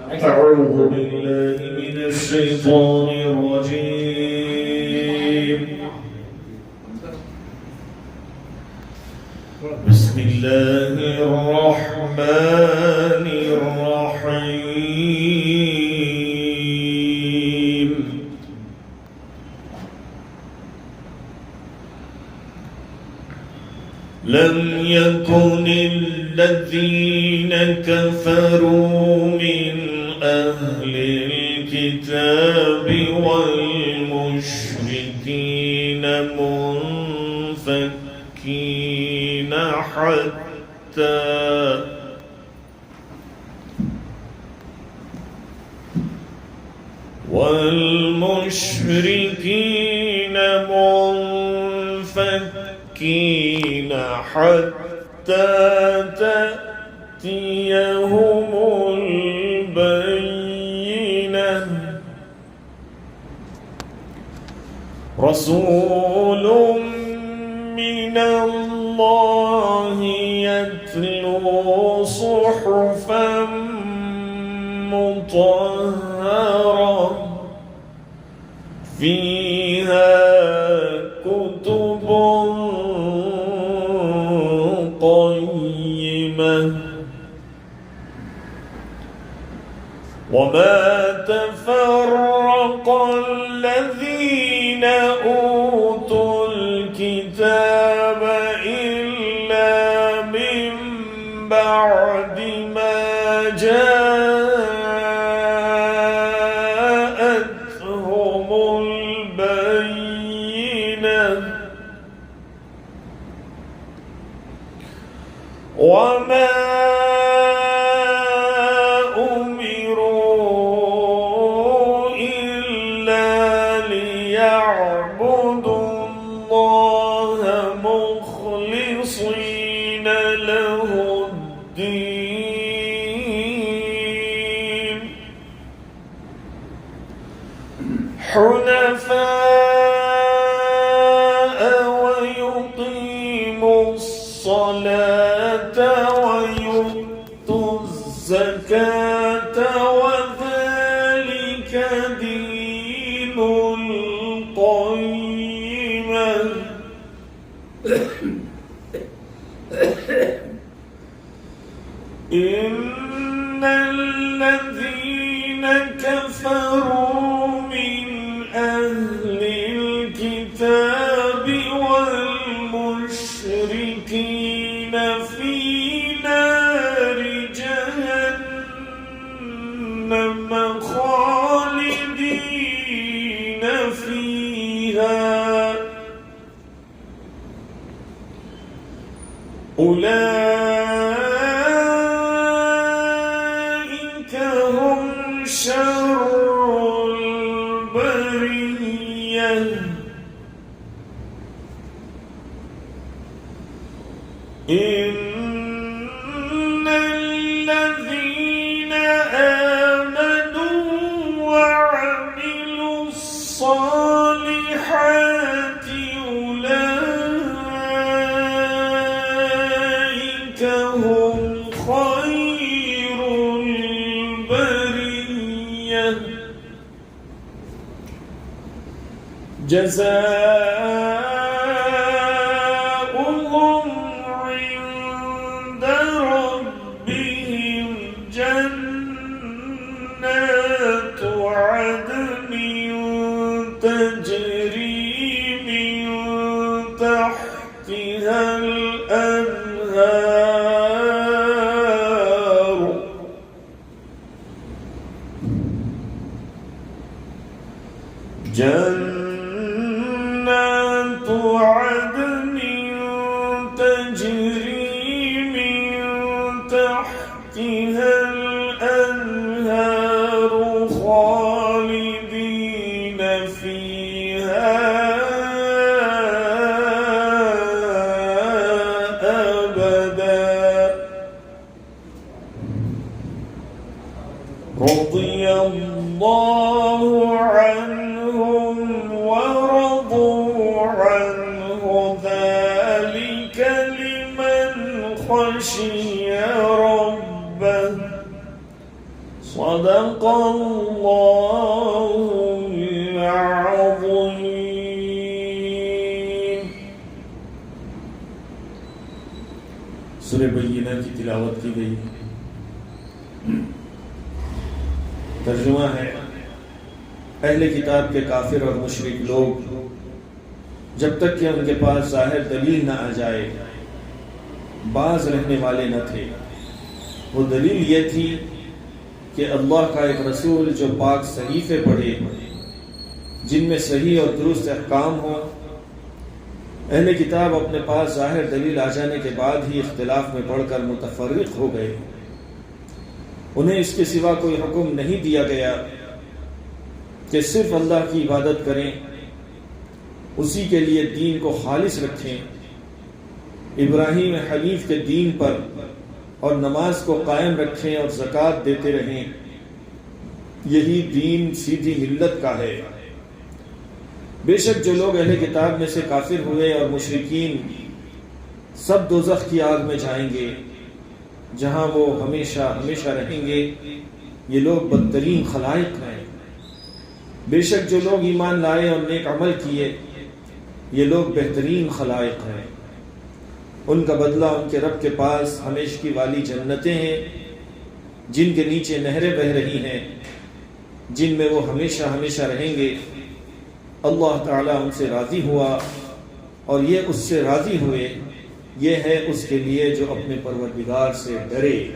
أعوذ بالله من الشيطان الرجيم. بسم الله الرحمن الرحيم. لم يكن الذين كفروا من أهل الكتاب والمشركين منفكين حتى تأتيهم البينة. رسول من الله يتلو صحفا مطهرة فيها كتب قيمة. وما تفرق الذين أوتوا الكتاب إلا من بعد ما جاءتهم البينة. وما أمروا إلا ليعبدوا الله مخلصين له الدين حنفاء ويقيموا الصلاة ويؤتوا الزكاة وذلك دين القيمة. إن الذين كفروا من أهل الكتاب والمشركين في نار جهنم خالدين فيها. أولئك هم شر البرية. إن الذين آمنوا وعملوا الصالحات أولئك هم خير البرية. جزاؤهم عند ربهم جنات عدن تجري من تحتها الأنهار. جنات عدن تجري من تحتها الأنهار خالدين فيها أبدا. رضي الله عنهم ورضوا عنه ذلك لمن خشي ربه. صدق صدق اللہ العظیم۔ سورہ بینہ کی تلاوت کی گئی، ترجمہ ہے اہل کتاب کے کافر اور مشرک لوگ جب تک کہ ان کے پاس ظاہر دلیل نہ آ جائے باز رہنے والے نہ تھے۔ وہ دلیل یہ تھی کہ اللہ کا ایک رسول جو پاک صحیفے پڑھے جن میں صحیح اور درست احکام ہوں۔ اہل کتاب اپنے پاس ظاہر دلیل آ جانے کے بعد ہی اختلاف میں پڑھ کر متفرق ہو گئے۔ انہیں اس کے سوا کوئی حکم نہیں دیا گیا کہ صرف اللہ کی عبادت کریں، اسی کے لیے دین کو خالص رکھیں، ابراہیم حنیف کے دین پر اور نماز کو قائم رکھیں اور زکوٰۃ دیتے رہیں، یہی دین سیدھی ملت کا ہے۔ بے شک جو لوگ اہل کتاب میں سے کافر ہوئے اور مشرکین سب دوزخ کی آگ میں جائیں گے جہاں وہ ہمیشہ ہمیشہ رہیں گے۔ یہ لوگ بدترین خلائق ہیں۔ بے شک جو لوگ ایمان لائے اور نیک عمل کیے یہ لوگ بہترین خلائق ہیں۔ ان کا بدلہ ان کے رب کے پاس ہمیشگی والی جنتیں ہیں جن کے نیچے نہریں بہہ رہی ہیں، جن میں وہ ہمیشہ ہمیشہ رہیں گے۔ اللہ تعالیٰ ان سے راضی ہوا اور یہ اس سے راضی ہوئے، یہ ہے اس کے لیے جو اپنے پروردگار سے ڈرے۔